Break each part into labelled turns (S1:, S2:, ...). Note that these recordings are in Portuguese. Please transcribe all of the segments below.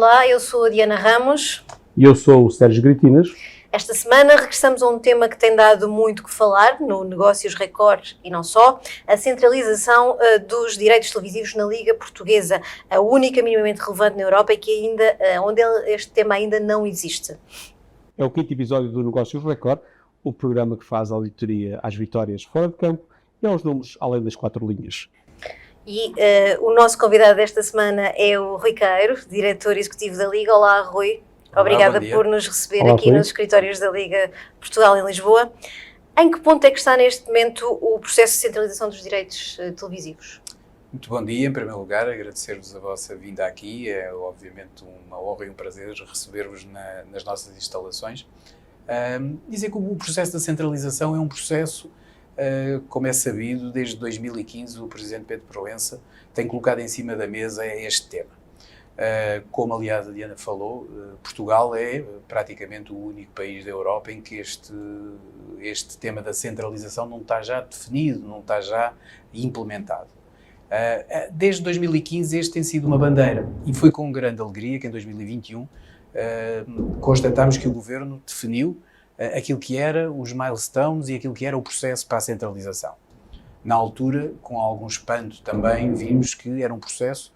S1: Olá, eu sou a Diana Ramos.
S2: E eu sou o Sérgio Gritinas.
S1: Esta semana regressamos a um tema que tem dado muito que falar no Negócios Record e não só, a centralização dos direitos televisivos na Liga Portuguesa, a única minimamente relevante na Europa e que ainda, onde este tema ainda não existe.
S2: É o quinto episódio do Negócios Record, o programa que faz a auditoria às vitórias fora de campo e aos números além das quatro linhas.
S1: E o nosso convidado desta semana é o Rui Queiro, diretor executivo da Liga. Olá, Rui. Obrigada por nos receber aqui nos escritórios da Liga Portugal em Lisboa. Em que ponto é que está neste momento o processo de centralização dos direitos televisivos?
S3: Muito bom dia. Em primeiro lugar, agradecer-vos a vossa vinda aqui. É obviamente uma honra e um prazer receber-vos nas nossas instalações. Dizer que o processo da centralização é um processo, como é sabido, desde 2015 o Presidente Pedro Proença tem colocado em cima da mesa este tema. Como aliás a Diana falou, Portugal é praticamente o único país da Europa em que este tema da centralização não está já definido, não está já implementado. Desde 2015 este tem sido uma bandeira e foi com grande alegria que em 2021 constatámos que o Governo definiu aquilo que era os milestones e aquilo que era o processo para a centralização. Na altura, com algum espanto também, vimos que era um processo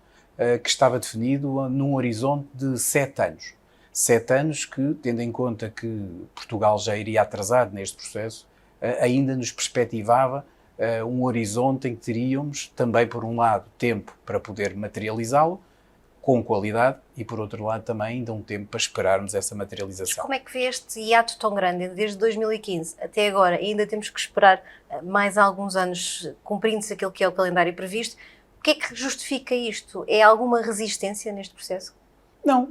S3: que estava definido num horizonte de 7 anos. 7 anos que, tendo em conta que Portugal já iria atrasado neste processo, ainda nos perspectivava um horizonte em que teríamos também, por um lado, tempo para poder materializá-lo, com qualidade, e por outro lado também ainda um tempo para esperarmos essa materialização.
S1: Como é que vê este hiato tão grande, desde 2015 até agora, e ainda temos que esperar mais alguns anos, cumprindo-se aquilo que é o calendário previsto? O que é que justifica isto? É alguma resistência neste processo?
S3: Não,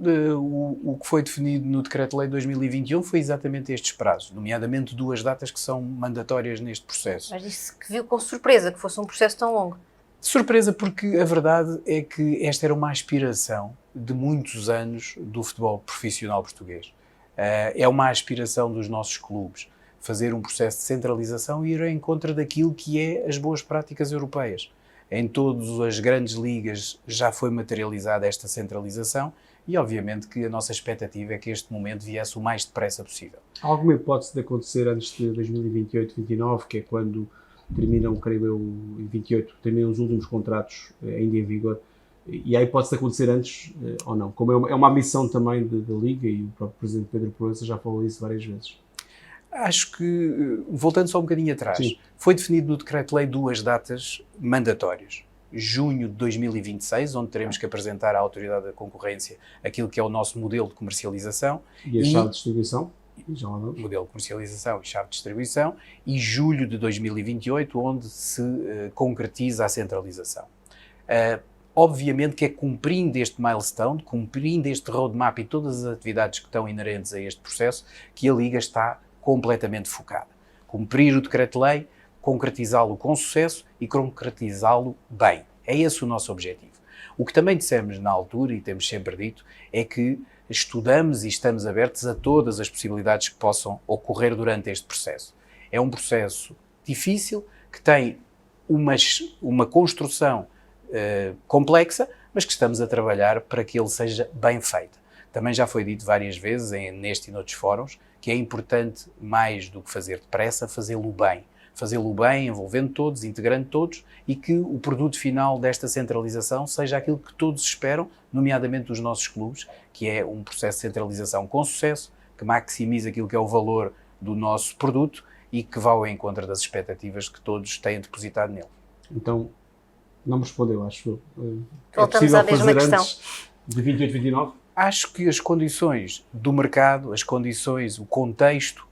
S3: o que foi definido no Decreto-Lei de 2021 foi exatamente estes prazos, nomeadamente 2 datas que são mandatórias neste processo.
S1: Mas disse que viu com surpresa que fosse um processo tão longo.
S3: Surpresa porque a verdade é que esta era uma aspiração de muitos anos do futebol profissional português. É uma aspiração dos nossos clubes fazer um processo de centralização e ir em contra daquilo que é as boas práticas europeias. Em todas as grandes ligas já foi materializada esta centralização e obviamente que a nossa expectativa é que este momento viesse o mais depressa possível.
S2: Há alguma hipótese de acontecer antes de 2028-29, que é quando terminam, creio eu, em 28, terminam os últimos contratos ainda em vigor, e há hipótese de acontecer antes ou não? Como é uma ambição também da Liga, e o próprio Presidente Pedro Proença já falou isso várias vezes.
S3: Acho que, voltando só um bocadinho atrás, sim, foi definido no Decreto-Lei 2 datas mandatórias. Junho de 2026, onde teremos que apresentar à Autoridade da Concorrência aquilo que é o nosso modelo de comercialização.
S2: E a chave de distribuição?
S3: Modelo de comercialização e chave de distribuição. E julho de 2028, onde se concretiza a centralização. Obviamente que é cumprindo este milestone, cumprindo este roadmap e todas as atividades que estão inerentes a este processo, que a Liga está completamente focada. Cumprir o Decreto-Lei, concretizá-lo com sucesso e concretizá-lo bem. É esse o nosso objetivo. O que também dissemos na altura, e temos sempre dito, é que estudamos e estamos abertos a todas as possibilidades que possam ocorrer durante este processo. É um processo difícil, que tem uma construção complexa, mas que estamos a trabalhar para que ele seja bem feito. Também já foi dito várias vezes, neste e noutros fóruns, que é importante, mais do que fazer depressa, fazê-lo bem. Fazê-lo bem, envolvendo todos, integrando todos, e que o produto final desta centralização seja aquilo que todos esperam, nomeadamente os nossos clubes, que é um processo de centralização com sucesso, que maximiza aquilo que é o valor do nosso produto e que vá ao encontro das expectativas que todos têm depositado nele.
S2: Então, não me respondeu, acho.
S1: Voltamos à mesma questão.
S2: Antes de 28, 29?
S3: Acho que as condições do mercado, as condições, o contexto,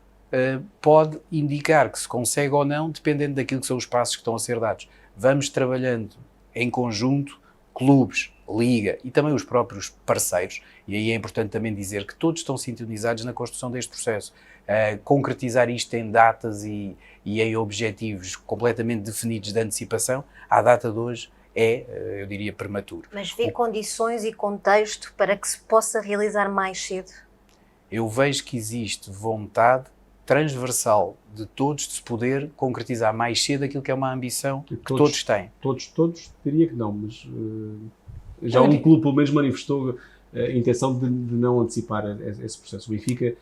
S3: pode indicar que se consegue ou não, dependendo daquilo que são os passos que estão a ser dados. Vamos trabalhando em conjunto, clubes, Liga e também os próprios parceiros, e aí é importante também dizer que todos estão sintonizados na construção deste processo. Concretizar isto em datas e em objetivos completamente definidos de antecipação, à data de hoje, eu diria, prematuro.
S1: Mas vê condições e contexto para que se possa realizar mais cedo?
S3: Eu vejo que existe vontade transversal de todos de se poder concretizar mais cedo aquilo que é uma ambição que todos têm.
S2: Todos, diria que não, mas já um clube pelo menos manifestou a intenção de não antecipar esse processo. O Benfica,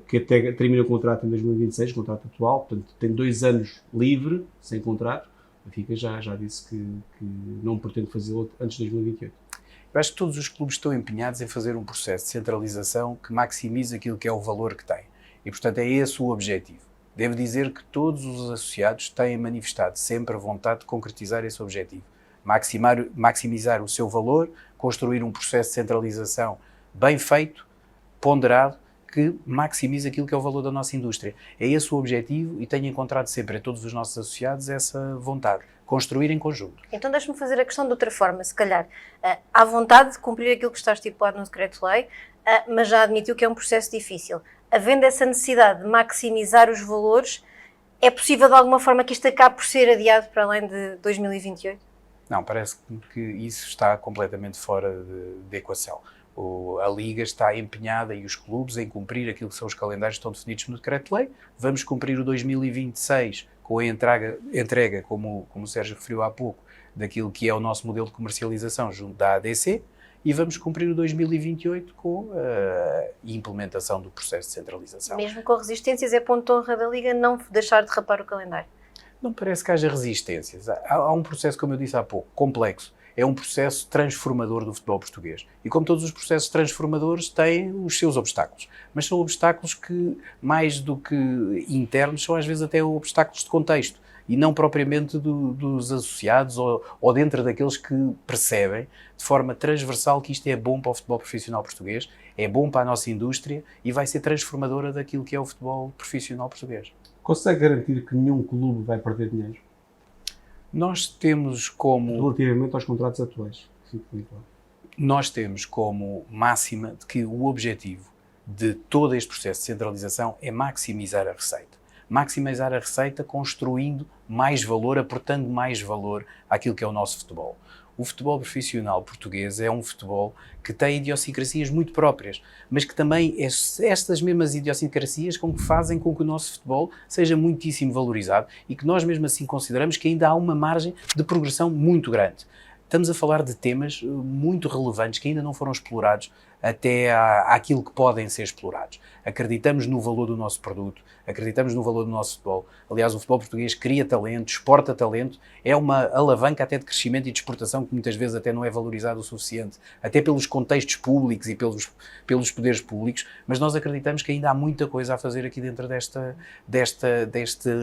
S2: que até termina o contrato em 2026, o contrato atual, portanto tem 2 anos livre, sem contrato. O Benfica já disse que não pretende fazê-lo antes de 2028.
S3: Eu acho que todos os clubes estão empenhados em fazer um processo de centralização que maximize aquilo que é o valor que tem. E, portanto, é esse o objetivo. Devo dizer que todos os associados têm manifestado sempre a vontade de concretizar esse objetivo. Maximizar o seu valor, construir um processo de centralização bem feito, ponderado, que maximize aquilo que é o valor da nossa indústria. É esse o objetivo e tenho encontrado sempre em todos os nossos associados essa vontade. Construir em conjunto.
S1: Então deixe-me fazer a questão de outra forma, se calhar. Há vontade de cumprir aquilo que está estipulado no decreto-lei, mas já admitiu que é um processo difícil. Havendo essa necessidade de maximizar os valores, é possível de alguma forma que isto acabe por ser adiado para além de 2028?
S3: Não, parece que isso está completamente fora de equação. A Liga está empenhada e os clubes em cumprir aquilo que são os calendários que estão definidos no decreto-lei. Vamos cumprir o 2026 com a entrega, como o Sérgio referiu há pouco, daquilo que é o nosso modelo de comercialização junto da ADC, e vamos cumprir o 2028 com a implementação do processo de centralização.
S1: Mesmo com resistências, é ponto de honra da Liga não deixar de rapar o calendário?
S3: Não parece que haja resistências. Há um processo, como eu disse há pouco, complexo. É um processo transformador do futebol português. E como todos os processos transformadores, têm os seus obstáculos. Mas são obstáculos que, mais do que internos, são às vezes até obstáculos de contexto. E não propriamente dos associados ou dentro daqueles que percebem de forma transversal que isto é bom para o futebol profissional português, é bom para a nossa indústria e vai ser transformadora daquilo que é o futebol profissional português.
S2: Consegue garantir que nenhum clube vai perder dinheiro?
S3: Nós temos como...
S2: Relativamente aos contratos atuais.
S3: Nós temos como máxima de que o objetivo de todo este processo de centralização é maximizar a receita. Maximizar a receita construindo mais valor, aportando mais valor àquilo que é o nosso futebol. O futebol profissional português é um futebol que tem idiosincrasias muito próprias, mas que também estas mesmas idiosincrasias que fazem com que o nosso futebol seja muitíssimo valorizado e que nós mesmo assim consideramos que ainda há uma margem de progressão muito grande. Estamos a falar de temas muito relevantes que ainda não foram explorados até àquilo que podem ser explorados. Acreditamos no valor do nosso produto, acreditamos no valor do nosso futebol. Aliás, o futebol português cria talento, exporta talento, é uma alavanca até de crescimento e de exportação que muitas vezes até não é valorizado o suficiente, até pelos contextos públicos e pelos poderes públicos, mas nós acreditamos que ainda há muita coisa a fazer aqui dentro desta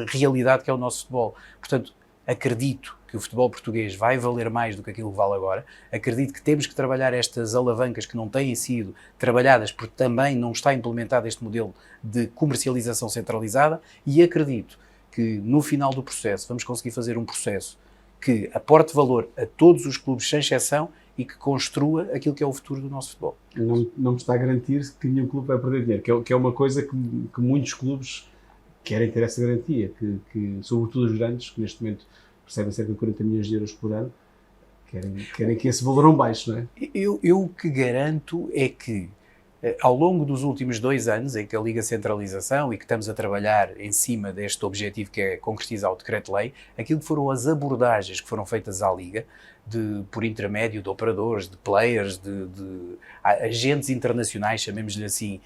S3: realidade que é o nosso futebol. Portanto, acredito que o futebol português vai valer mais do que aquilo que vale agora. Acredito que temos que trabalhar estas alavancas que não têm sido trabalhadas porque também não está implementado este modelo de comercialização centralizada e acredito que no final do processo vamos conseguir fazer um processo que aporte valor a todos os clubes sem exceção e que construa aquilo que é o futuro do nosso futebol.
S2: Não me está a garantir que nenhum clube vai perder dinheiro, que é uma coisa que muitos clubes querem ter essa garantia, que sobretudo os grandes, que neste momento recebem cerca de 40 milhões de euros por ano, querem que esse valor não baixe, não é?
S3: Eu o que garanto é que, ao longo dos últimos 2 anos, em que a Liga Centralização e que estamos a trabalhar em cima deste objetivo que é concretizar o Decreto-Lei, aquilo que foram as abordagens que foram feitas à Liga, por intermédio de operadores, de players, de agentes internacionais, chamemos-lhe assim,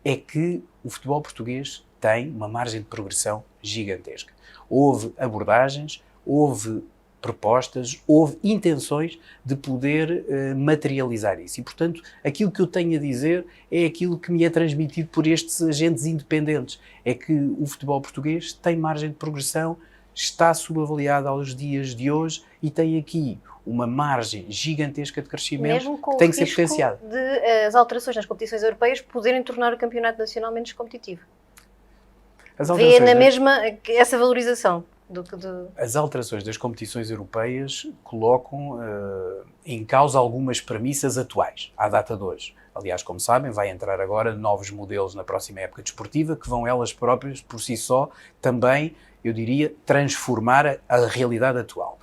S3: é que o futebol português tem uma margem de progressão gigantesca. Houve abordagens, houve propostas, houve intenções de poder materializar isso. E, portanto, aquilo que eu tenho a dizer é aquilo que me é transmitido por estes agentes independentes. É que o futebol português tem margem de progressão, está subavaliado aos dias de hoje e tem aqui uma margem gigantesca de crescimento
S1: mesmo com
S3: que tem que ser potenciada.
S1: De as alterações nas competições europeias poderem tornar o campeonato nacional menos competitivo. Vê na mesma essa valorização?
S3: As alterações das competições europeias colocam em causa algumas premissas atuais, à data de hoje. Aliás, como sabem, vai entrar agora novos modelos na próxima época desportiva que vão elas próprias, por si só, também, eu diria, transformar a realidade atual.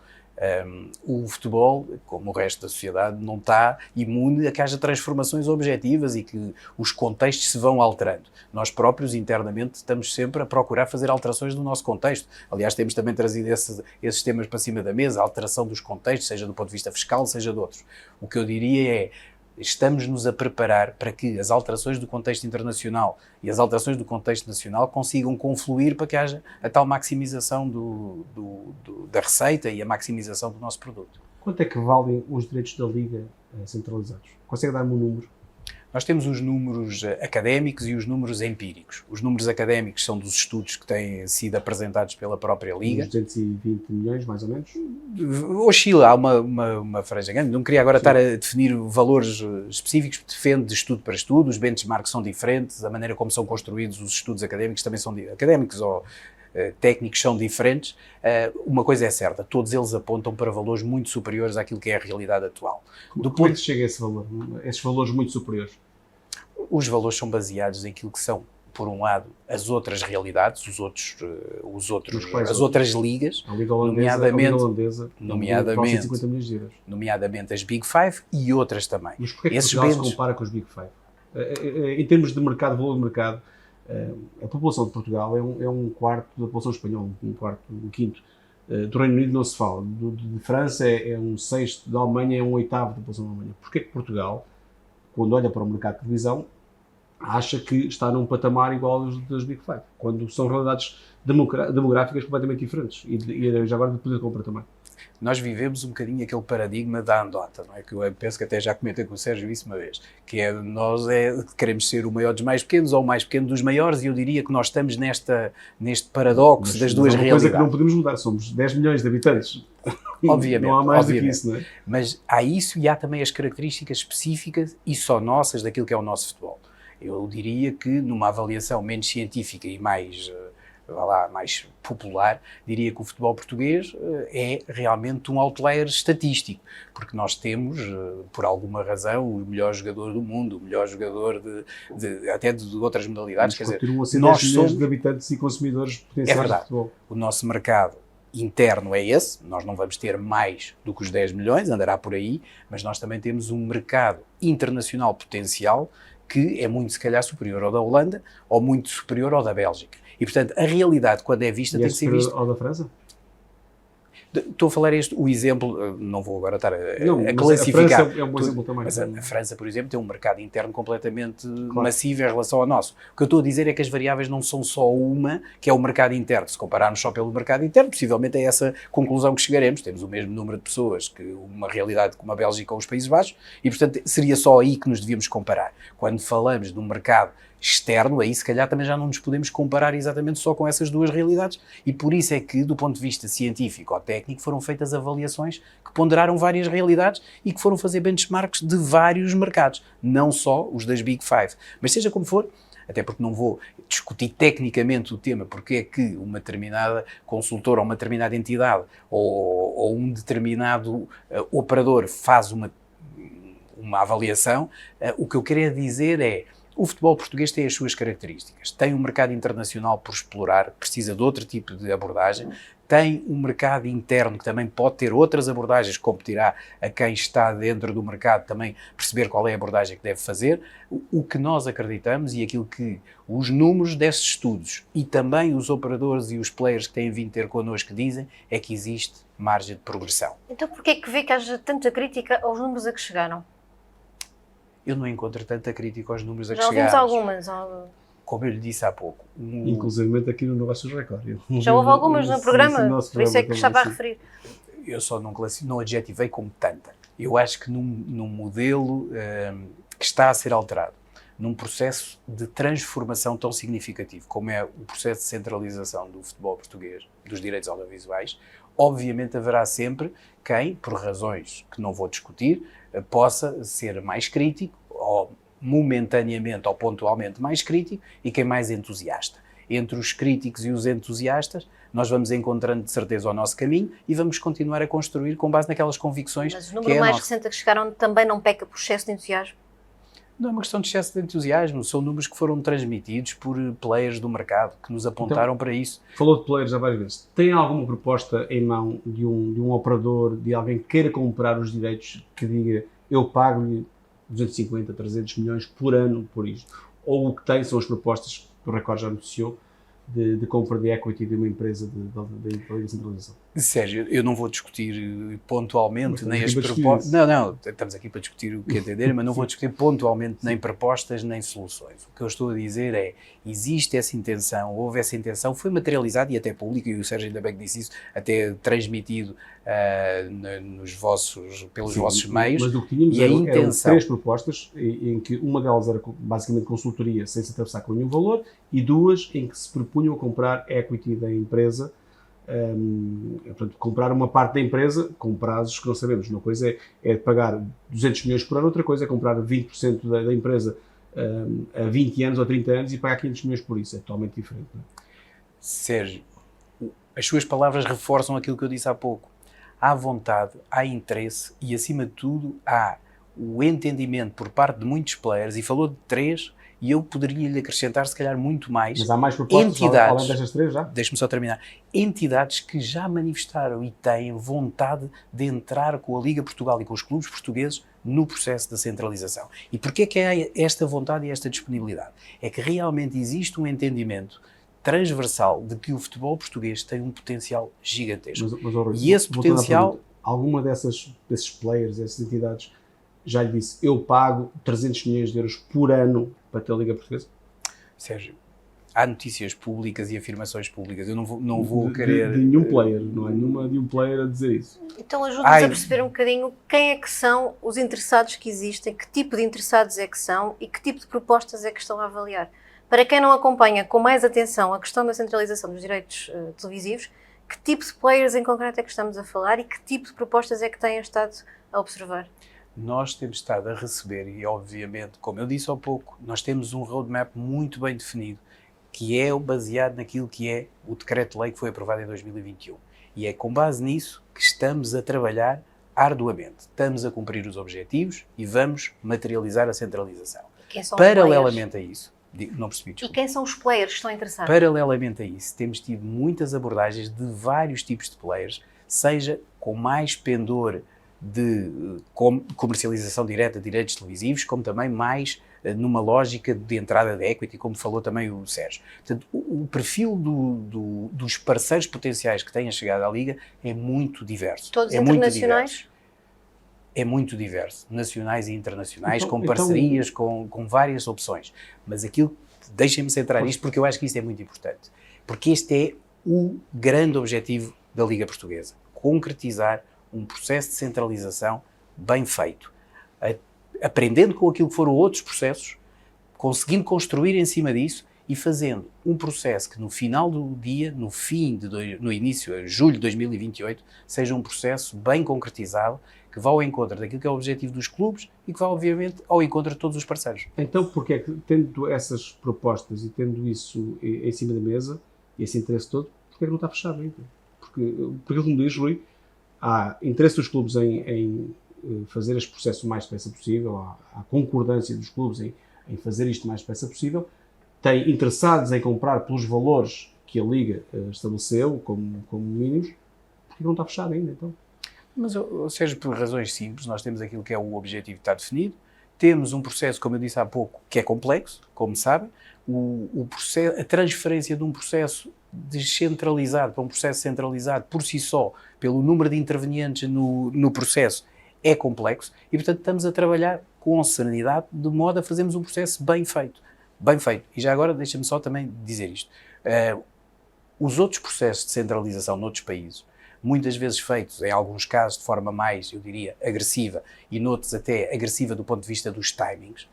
S3: O futebol, como o resto da sociedade, não está imune a que haja transformações objetivas e que os contextos se vão alterando. Nós próprios, internamente, estamos sempre a procurar fazer alterações do nosso contexto. Aliás, temos também trazido esses temas para cima da mesa, a alteração dos contextos, seja do ponto de vista fiscal, seja de outros. O que eu diria é, estamos-nos a preparar para que as alterações do contexto internacional e as alterações do contexto nacional consigam confluir para que haja a tal maximização da receita e a maximização do nosso produto.
S2: Quanto é que valem os direitos da Liga centralizados? Consegue dar-me um número?
S3: Nós temos os números académicos e os números empíricos. Os números académicos são dos estudos que têm sido apresentados pela própria Liga.
S2: Uns 220 milhões, mais ou menos?
S3: Oscila, há uma franja grande. Não queria agora estar a definir valores específicos, depende de estudo para estudo, os benchmarks são diferentes, a maneira como são construídos os estudos académicos também são académicos ou técnicos são diferentes. Uma coisa é certa, todos eles apontam para valores muito superiores àquilo que é a realidade atual.
S2: Como é que chega a esse valor? Esses valores muito superiores?
S3: Os valores são baseados em aquilo que são, por um lado, as outras realidades, as outras ligas,
S2: a Liga Holandesa,
S3: nomeadamente as Big Five e outras também.
S2: Mas porquê que Portugal se compara com os Big Five? Em termos de mercado, valor de mercado, a população de Portugal é um quarto da população espanhola, um quinto. Do Reino Unido não se fala, de França é um sexto, da Alemanha é um oitavo da população da Alemanha. Porquê que Portugal, quando olha para o mercado de televisão, acha que está num patamar igual aos das Big Five, quando são realidades demográficas completamente diferentes e já agora de poder de compra também?
S3: Nós vivemos um bocadinho aquele paradigma da andota, não é? Que eu penso que até já comentei com o Sérgio isso uma vez, que é nós queremos ser o maior dos mais pequenos ou o mais pequeno dos maiores, e eu diria que nós estamos neste paradoxo das duas realidades.
S2: Coisa que não podemos mudar, somos 10 milhões de habitantes.
S3: Obviamente,
S2: não há mais do que isso, não é?
S3: Mas há isso e há também as características específicas e só nossas daquilo que é o nosso futebol. Eu diria que numa avaliação menos científica e mais popular, diria que o futebol português é realmente um outlier estatístico, porque nós temos, por alguma razão, o melhor jogador do mundo, o melhor jogador até de outras modalidades.
S2: Mas continuam a ser 10 milhões de habitantes e consumidores potenciais de futebol.
S3: O nosso mercado interno é esse, nós não vamos ter mais do que os 10 milhões, andará por aí, mas nós também temos um mercado internacional potencial que é muito, se calhar, superior ao da Holanda ou muito superior ao da Bélgica. E, portanto, a realidade, quando é vista, tem que ser vista...
S2: ao da França?
S3: Estou a falar o exemplo, não vou agora estar a classificar.
S2: A França é um bom exemplo também.
S3: Mas a França, por exemplo, tem um mercado interno completamente massivo em relação ao nosso. O que eu estou a dizer é que as variáveis não são só uma, que é o mercado interno. Se compararmos só pelo mercado interno, possivelmente é essa conclusão que chegaremos. Temos o mesmo número de pessoas que uma realidade como a Bélgica ou os Países Baixos e, portanto, seria só aí que nos devíamos comparar. Quando falamos de um mercado externo, aí se calhar também já não nos podemos comparar exatamente só com essas duas realidades, e por isso é que, do ponto de vista científico ou técnico, foram feitas avaliações que ponderaram várias realidades e que foram fazer benchmarks de vários mercados, não só os das Big Five. Mas seja como for, até porque não vou discutir tecnicamente o tema, porque é que uma determinada consultora ou uma determinada entidade ou um determinado operador faz uma avaliação, o que eu queria dizer é: o futebol português tem as suas características, tem um mercado internacional por explorar, precisa de outro tipo de abordagem, tem um mercado interno que também pode ter outras abordagens, competirá a quem está dentro do mercado também perceber qual é a abordagem que deve fazer. O que nós acreditamos e aquilo que os números desses estudos e também os operadores e os players que têm vindo ter connosco dizem é que existe margem de progressão.
S1: Então porquê é que vê que haja tanta crítica aos números a que chegaram?
S3: Eu não encontro tanta crítica aos números a que
S1: já
S3: chegaram.
S1: Já ouvimos algumas.
S3: Como eu lhe disse há pouco.
S2: Inclusive aqui no Negócios Record.
S1: Já houve algumas no programa, por isso é que estava a referir.
S3: Eu só não adjetivei como tanta. Eu acho que num modelo que está a ser alterado, num processo de transformação tão significativo como é o processo de centralização do futebol português, dos direitos audiovisuais, obviamente haverá sempre quem, por razões que não vou discutir, possa ser mais crítico, ou momentaneamente ou pontualmente mais crítico, e quem mais entusiasta. Entre os críticos e os entusiastas, nós vamos encontrando de certeza o nosso caminho e vamos continuar a construir com base naquelas convicções.
S1: Mas o número mais recente a que chegaram também não peca por excesso de entusiasmo?
S3: Não é uma questão de excesso de entusiasmo, são números que foram transmitidos por players do mercado, que nos apontaram para isso.
S2: Falou de players há várias vezes. Tem alguma proposta em mão de um operador, de alguém que queira comprar os direitos, que diga: eu pago-lhe 250, 300 milhões por ano por isto? Ou o que tem são as propostas que o Record já anunciou, de compra de equity de uma empresa de centralização.
S3: Sérgio, eu não vou discutir pontualmente nem as propostas. Não, estamos aqui para discutir o que entender, mas não vou discutir pontualmente nem propostas nem soluções. O que eu estou a dizer é, existe essa intenção, houve essa intenção, foi materializada e até pública, e o Sérgio ainda bem que disse isso, até transmitido pelos vossos meios.
S2: Mas o que tínhamos
S3: eram
S2: 3 propostas, em que uma delas era basicamente consultoria sem se atravessar com nenhum valor, e 2 em que se propunham a comprar equity da empresa. Portanto, comprar uma parte da empresa com prazos que não sabemos. Uma coisa é pagar 200 milhões por ano, outra coisa é comprar 20% da empresa a 20 anos ou 30 anos e pagar 500 milhões por isso. É totalmente diferente. Não é?
S3: Sérgio, as suas palavras reforçam aquilo que eu disse há pouco. Há vontade, há interesse e, acima de tudo, há o entendimento por parte de muitos players, e falou de 3, e eu poderia-lhe acrescentar, se calhar, muito mais.
S2: Mas há mais propostas, além destas 3 já?
S3: Deixe-me só terminar. Entidades que já manifestaram e têm vontade de entrar com a Liga Portugal e com os clubes portugueses no processo da centralização. E porquê é que há esta vontade e esta disponibilidade? É que realmente existe um entendimento transversal de que o futebol português tem um potencial gigantesco. E esse potencial...
S2: Alguma desses players, dessas entidades, já lhe disse, eu pago 300 milhões de euros por ano para ter a Liga Portuguesa?
S3: Sérgio, há notícias públicas e afirmações públicas. Eu não vou querer...
S2: De nenhum player, não há nenhuma de um player a dizer isso.
S1: Então ajuda-nos a perceber um bocadinho quem é que são os interessados que existem, que tipo de interessados é que são e que tipo de propostas é que estão a avaliar. Para quem não acompanha com mais atenção a questão da centralização dos direitos televisivos, que tipo de players em concreto é que estamos a falar e que tipo de propostas é que têm estado a observar?
S3: Nós temos estado a receber, e obviamente, como eu disse há pouco, nós temos um roadmap muito bem definido, que é baseado naquilo que é o decreto-lei que foi aprovado em 2021. E é com base nisso que estamos a trabalhar arduamente. Estamos a cumprir os objetivos e vamos materializar a centralização.
S1: Quem são
S3: Paralelamente a isso, não percebi, desculpa.
S1: E quem são os players que estão interessados?
S3: Paralelamente a isso, temos tido muitas abordagens de vários tipos de players, seja com mais pendor de comercialização direta de direitos televisivos, como também mais numa lógica de entrada de equity, como falou também o Sérgio. Portanto, o perfil dos parceiros potenciais que têm chegado à Liga é muito diverso.
S1: Todos internacionais?
S3: É muito diverso, nacionais e internacionais, com parcerias, com várias opções. Mas aquilo, deixem-me centrar nisto, porque eu acho que isto é muito importante. Porque este é o grande objetivo da Liga Portuguesa. Concretizar um processo de centralização bem feito. Aprendendo com aquilo que foram outros processos, conseguindo construir em cima disso e fazendo um processo que no final do dia, no início, em julho de 2028, seja um processo bem concretizado, que vá ao encontro daquilo que é o objetivo dos clubes e que vá, obviamente, ao encontro de todos os parceiros.
S2: Então, porque é que, tendo essas propostas e tendo isso em cima da mesa, e esse interesse todo, porque é que não está fechado ainda? Porque como diz Rui, há interesse dos clubes em fazer este processo o mais depressa possível, há concordância dos clubes em fazer isto o mais depressa possível, tem interessados em comprar pelos valores que a Liga estabeleceu como mínimos, porque não está fechado ainda, então?
S3: Mas, ou seja, por razões simples, nós temos aquilo que é o objetivo que está definido, temos um processo, como eu disse há pouco, que é complexo, como sabem, a transferência de um processo descentralizado para um processo centralizado por si só, pelo número de intervenientes no processo, é complexo e, portanto, estamos a trabalhar com serenidade de modo a fazermos um processo bem feito. Bem feito. E já agora deixa-me só também dizer isto. Os outros processos de centralização noutros países, muitas vezes feitos, em alguns casos, de forma mais, eu diria, agressiva e noutros até agressiva do ponto de vista dos timings,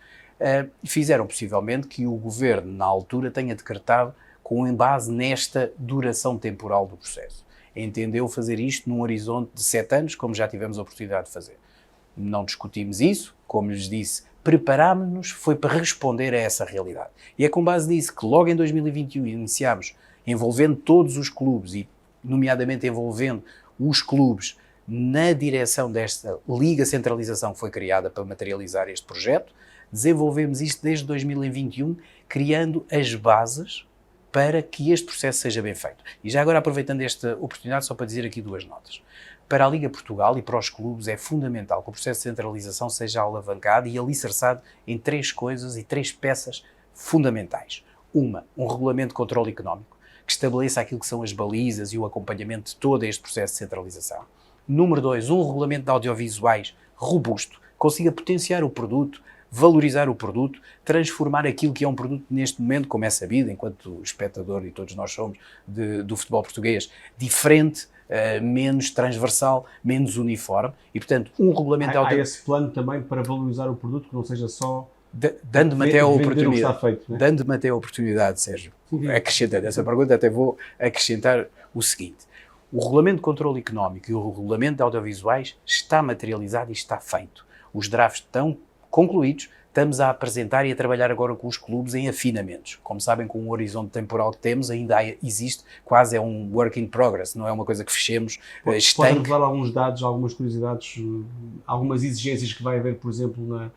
S3: fizeram possivelmente que o governo, na altura, tenha decretado com base nesta duração temporal do processo. Entendeu fazer isto num horizonte de 7 anos, como já tivemos a oportunidade de fazer. Não discutimos isso, como lhes disse, preparámos-nos, foi para responder a essa realidade. E é com base nisso que logo em 2021 iniciámos, envolvendo todos os clubes e nomeadamente envolvendo os clubes na direção desta Liga Centralização que foi criada para materializar este projeto. Desenvolvemos isto desde 2021, criando as bases para que este processo seja bem feito. E já agora, aproveitando esta oportunidade, só para dizer aqui 2 notas. Para a Liga Portugal e para os clubes é fundamental que o processo de centralização seja alavancado e alicerçado em 3 coisas e 3 peças fundamentais. Um regulamento de controle económico. que estabeleça aquilo que são as balizas e o acompanhamento de todo este processo de centralização. Número 2, um regulamento de audiovisuais robusto, consiga potenciar o produto, valorizar o produto, transformar aquilo que é um produto neste momento, como é sabido, enquanto espectador, e todos nós somos, do futebol português, diferente, menos transversal, menos uniforme, e portanto um regulamento...
S2: Há esse plano também para valorizar o produto, que não seja só...
S3: Dando-me até a oportunidade,
S2: feito, né?
S3: Dando-me até a oportunidade, Sérgio, acrescentando essa pergunta, até vou acrescentar o seguinte: o Regulamento de Controlo Económico e o Regulamento de Audiovisuais está materializado e está feito. Os drafts estão concluídos, estamos a apresentar e a trabalhar agora com os clubes em afinamentos. Como sabem, com o horizonte temporal que temos, ainda existe, quase é um work in progress, não é uma coisa que fechemos, estanque.
S2: Pode revelar alguns dados, algumas curiosidades, algumas exigências que vai haver, por exemplo,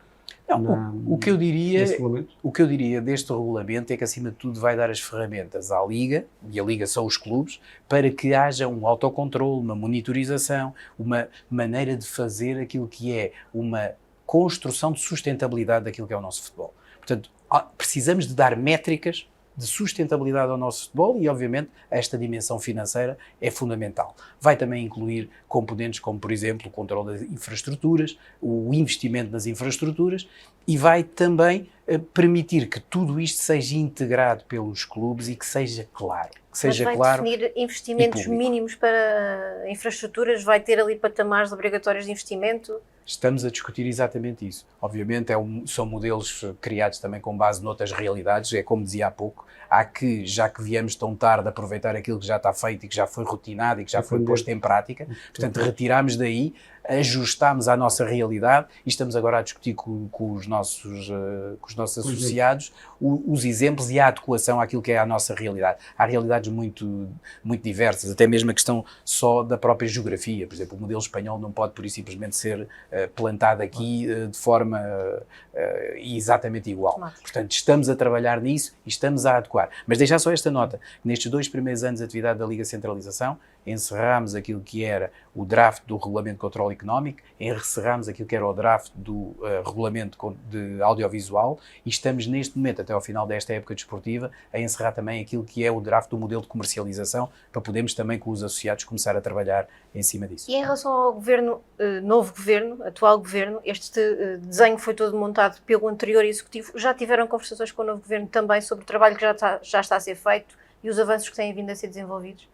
S3: o que eu diria deste regulamento é que, acima de tudo, vai dar as ferramentas à Liga, e a Liga são os clubes, para que haja um autocontrole, uma monitorização, uma maneira de fazer aquilo que é uma construção de sustentabilidade daquilo que é o nosso futebol. Portanto, precisamos de dar métricas de sustentabilidade ao nosso futebol e, obviamente, esta dimensão financeira é fundamental. Vai também incluir componentes como, por exemplo, o controle das infraestruturas, o investimento nas infraestruturas, e vai também permitir que tudo isto seja integrado pelos clubes e que seja claro.
S1: Mas vai definir investimentos mínimos para infraestruturas? Vai ter ali patamares obrigatórios de investimento?
S3: Estamos a discutir exatamente isso. Obviamente são modelos criados também com base noutras realidades, é como dizia há pouco, há que, já que viemos tão tarde, aproveitar aquilo que já está feito e que já foi rotinado e que já foi posto em prática, portanto retirámos daí, ajustámos à nossa realidade e estamos agora a discutir com os nossos associados os exemplos e a adequação àquilo que é a nossa realidade. Há realidades muito, muito diversas, até mesmo a questão só da própria geografia. Por exemplo, o modelo espanhol não pode, por e simplesmente, ser plantado aqui de forma exatamente igual. Portanto, estamos a trabalhar nisso e estamos a adequar. Mas deixar só esta nota: nestes 2 primeiros anos de atividade da Liga Centralização, encerrámos aquilo que era o draft do Regulamento de Controlo Económico, encerrámos aquilo que era o draft do Regulamento de Audiovisual e estamos neste momento, até ao final desta época desportiva, a encerrar também aquilo que é o draft do modelo de comercialização, para podermos também com os associados começar a trabalhar em cima disso.
S1: E em relação ao governo, novo governo, atual governo, este desenho foi todo montado pelo anterior executivo, já tiveram conversações com o novo governo também sobre o trabalho que já está a ser feito e os avanços que têm vindo a ser desenvolvidos?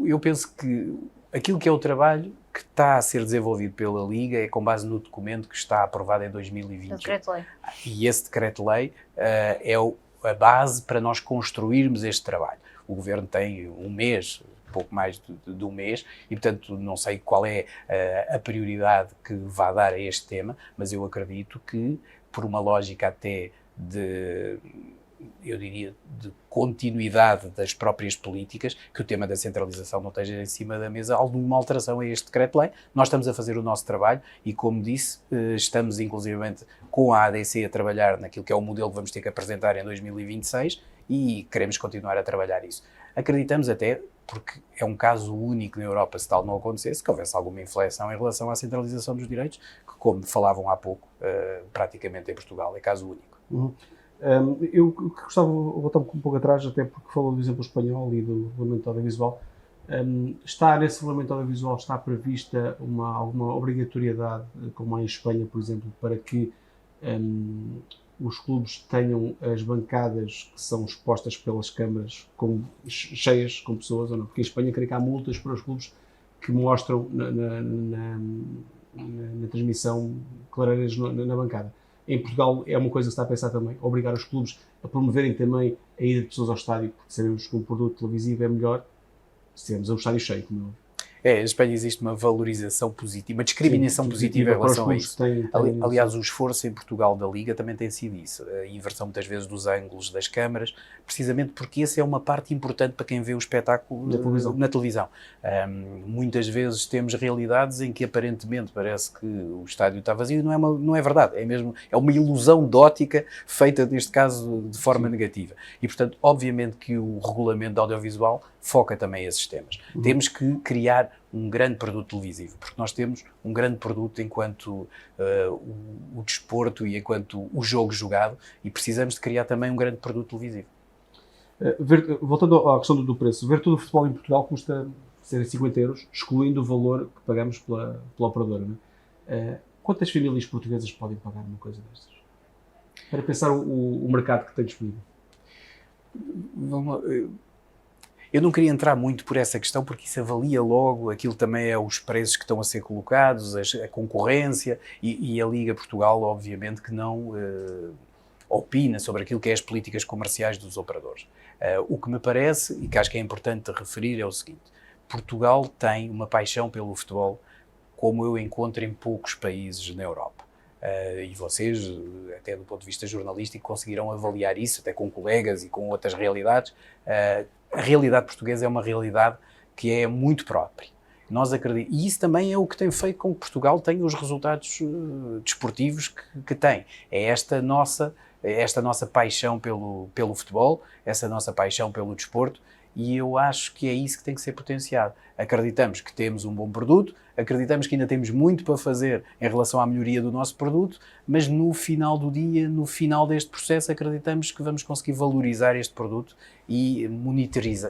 S3: Eu penso que aquilo que é o trabalho que está a ser desenvolvido pela Liga é com base no documento que está aprovado em 2021.
S1: Decreto-lei.
S3: E esse decreto-lei é a base para nós construirmos este trabalho. O Governo tem um mês, pouco mais de um mês, e portanto não sei qual é a prioridade que vai dar a este tema, mas eu acredito que, por uma lógica até eu diria, de continuidade das próprias políticas, que o tema da centralização não esteja em cima da mesa alguma alteração a este decreto-lei. Nós estamos a fazer o nosso trabalho e, como disse, estamos inclusivamente com a ADC a trabalhar naquilo que é o modelo que vamos ter que apresentar em 2026 e queremos continuar a trabalhar isso. Acreditamos até, porque é um caso único na Europa, se tal não acontecesse, que houvesse alguma inflexão em relação à centralização dos direitos, que, como falavam há pouco, praticamente em Portugal, é caso único.
S2: Uhum. Eu gostava de voltar um pouco atrás, até porque falou do exemplo espanhol e do regulamento audiovisual. Está nesse regulamento audiovisual, está prevista alguma obrigatoriedade, como há em Espanha, por exemplo, para que os clubes tenham as bancadas que são expostas pelas câmaras cheias com pessoas, ou não? Porque em Espanha creio que há multas para os clubes que mostram na transmissão clareiras na bancada. Em Portugal é uma coisa que se está a pensar também, obrigar os clubes a promoverem também a ida de pessoas ao estádio, porque sabemos que um produto televisivo é melhor se tivermos um estádio cheio, como é.
S3: Em Espanha existe uma valorização positiva, uma discriminação positiva em relação a isso. Aliás, o esforço em Portugal da Liga também tem sido isso, a inversão muitas vezes dos ângulos das câmaras, precisamente porque essa é uma parte importante para quem vê o espetáculo na televisão. Muitas vezes temos realidades em que aparentemente parece que o estádio está vazio e não é verdade, é uma ilusão de ótica feita, neste caso, de forma negativa. E, portanto, obviamente que o regulamento de audiovisual foca também esses temas. Temos que criar um grande produto televisivo, porque nós temos um grande produto enquanto o desporto e enquanto o jogo jogado, e precisamos de criar também um grande produto televisivo.
S2: Voltando à questão do preço, ver todo o futebol em Portugal custa cerca de 50 euros, excluindo o valor que pagamos pela operadora. Não é? Quantas famílias portuguesas podem pagar uma coisa destas? Para pensar o mercado que tem disponível.
S3: Eu não queria entrar muito por essa questão, porque isso avalia logo, aquilo também é os preços que estão a ser colocados, a concorrência, e a Liga Portugal, obviamente, que não opina sobre aquilo que é as políticas comerciais dos operadores. O que me parece, e que acho que é importante referir, é o seguinte: Portugal tem uma paixão pelo futebol como eu encontro em poucos países na Europa. E vocês, até do ponto de vista jornalístico, conseguiram avaliar isso, até com colegas e com outras realidades. A realidade portuguesa é uma realidade que é muito própria. Nós acreditamos, e isso também é o que tem feito com que Portugal tenha os resultados desportivos que tem. É esta nossa paixão pelo futebol, essa nossa paixão pelo desporto, e eu acho que é isso que tem que ser potenciado. Acreditamos que temos um bom produto, acreditamos que ainda temos muito para fazer em relação à melhoria do nosso produto, mas no final do dia, no final deste processo, acreditamos que vamos conseguir valorizar este produto e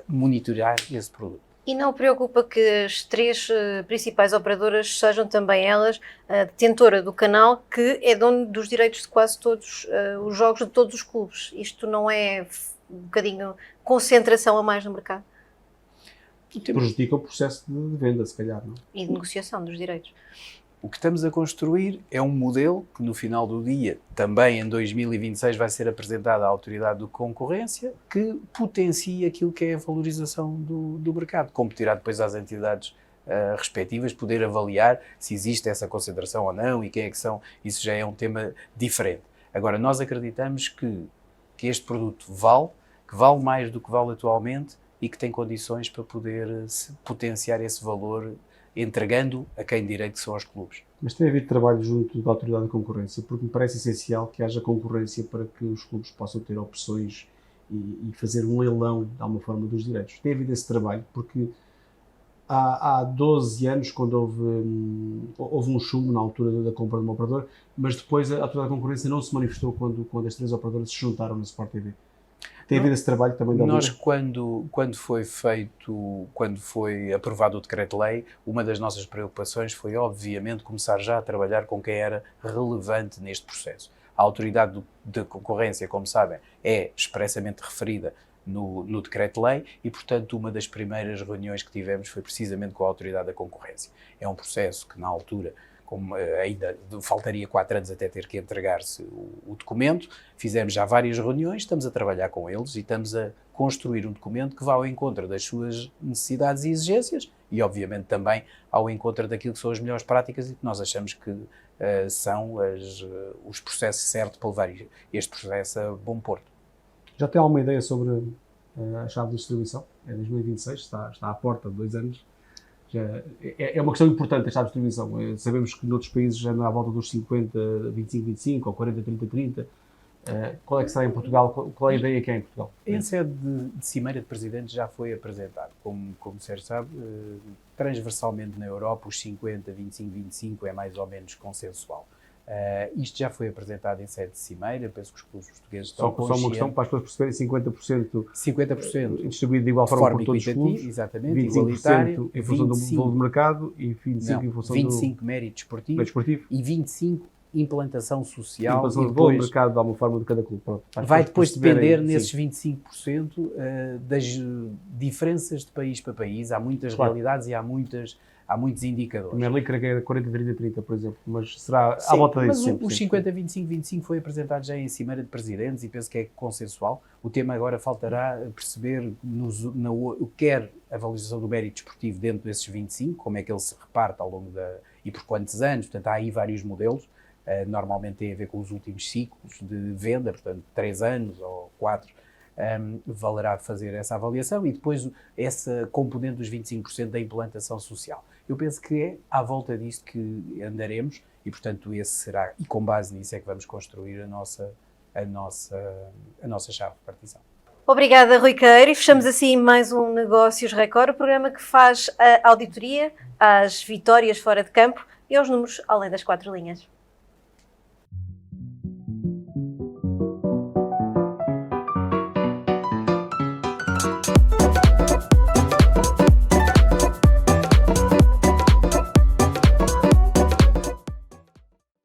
S3: monitorar esse produto.
S1: E não preocupa que as 3 principais operadoras sejam também elas a detentora do canal, que é dono dos direitos de quase todos os jogos de todos os clubes? Isto não é um bocadinho concentração a mais no mercado?
S2: Prejudica o processo de venda, se calhar, não?
S1: E de negociação dos direitos.
S3: O que estamos a construir é um modelo que no final do dia, também em 2026, vai ser apresentado à Autoridade de Concorrência, que potencia aquilo que é a valorização do mercado. Competirá depois às entidades respectivas poder avaliar se existe essa concentração ou não e quem é que são. Isso já é um tema diferente. Agora, nós acreditamos que este produto que vale mais do que vale atualmente e que tem condições para poder potenciar esse valor, entregando a quem direito que são os clubes.
S2: Mas tem havido trabalho junto da Autoridade de Concorrência, porque me parece essencial que haja concorrência para que os clubes possam ter opções e fazer um leilão, de alguma forma, dos direitos. Tem havido esse trabalho, porque há 12 anos, quando houve um chumbo na altura da compra de uma operadora, mas depois a Autoridade de Concorrência não se manifestou quando as 3 operadoras se juntaram na Sport TV. Tem havido esse trabalho também da
S3: Nós, quando foi aprovado o Decreto-Lei, uma das nossas preocupações foi, obviamente, começar já a trabalhar com quem era relevante neste processo. A Autoridade de Concorrência, como sabem, é expressamente referida no Decreto-Lei e, portanto, uma das primeiras reuniões que tivemos foi precisamente com a Autoridade da Concorrência. É um processo que, na altura, como ainda faltaria 4 anos até ter que entregar-se o documento, fizemos já várias reuniões, estamos a trabalhar com eles e estamos a construir um documento que vá ao encontro das suas necessidades e exigências e, obviamente, também ao encontro daquilo que são as melhores práticas e que nós achamos que são os processos certos para levar este processo a bom porto.
S2: Já tem alguma ideia sobre a chave de distribuição? É 2026, está à porta de 2 anos. É uma questão importante esta distribuição. Sabemos que noutros países já anda à volta dos 50, 25, 25 ou 40, 30, 30. Qual é que será em Portugal? Qual é a ideia que é em Portugal?
S3: Em sede de Cimeira de Presidentes já foi apresentado. Como o senhor sabe, transversalmente na Europa os 50, 25, 25 é mais ou menos consensual. Isto já foi apresentado em sede de Cimeira, penso que os clubes portugueses estão conscientes.
S2: Só uma questão para as pessoas perceberem: 50% distribuído de igual forma por todos os clubes,
S3: exatamente,
S2: 25% em função do valor do mercado e 25% em função
S3: 25 mérito desportivo e 25 implantação social.
S2: E depois do mercado de alguma forma de cada clube. Pronto,
S3: vai depois depender nesses 25% das diferenças de país para país. Há muitas realidades e há muitos indicadores.
S2: A Premier League creio que era 40, 30, 30, por exemplo, mas será à volta disso.
S3: Mas os 50, 25, 25 foi apresentado já em Cimeira de Presidentes e penso que é consensual. O tema agora faltará perceber quer a valorização do mérito desportivo dentro desses 25, como é que ele se reparte ao longo e por quantos anos, portanto há aí vários modelos. Normalmente tem a ver com os últimos ciclos de venda, portanto 3 anos ou 4, valerá fazer essa avaliação e depois essa componente dos 25% da implantação social. Eu penso que é à volta disto que andaremos e, portanto, esse será, e com base nisso é que vamos construir a nossa chave de partição.
S1: Obrigada, Rui Queiro. E fechamos assim mais um Negócios Record, o programa que faz a auditoria às vitórias fora de campo e aos números além das 4 linhas.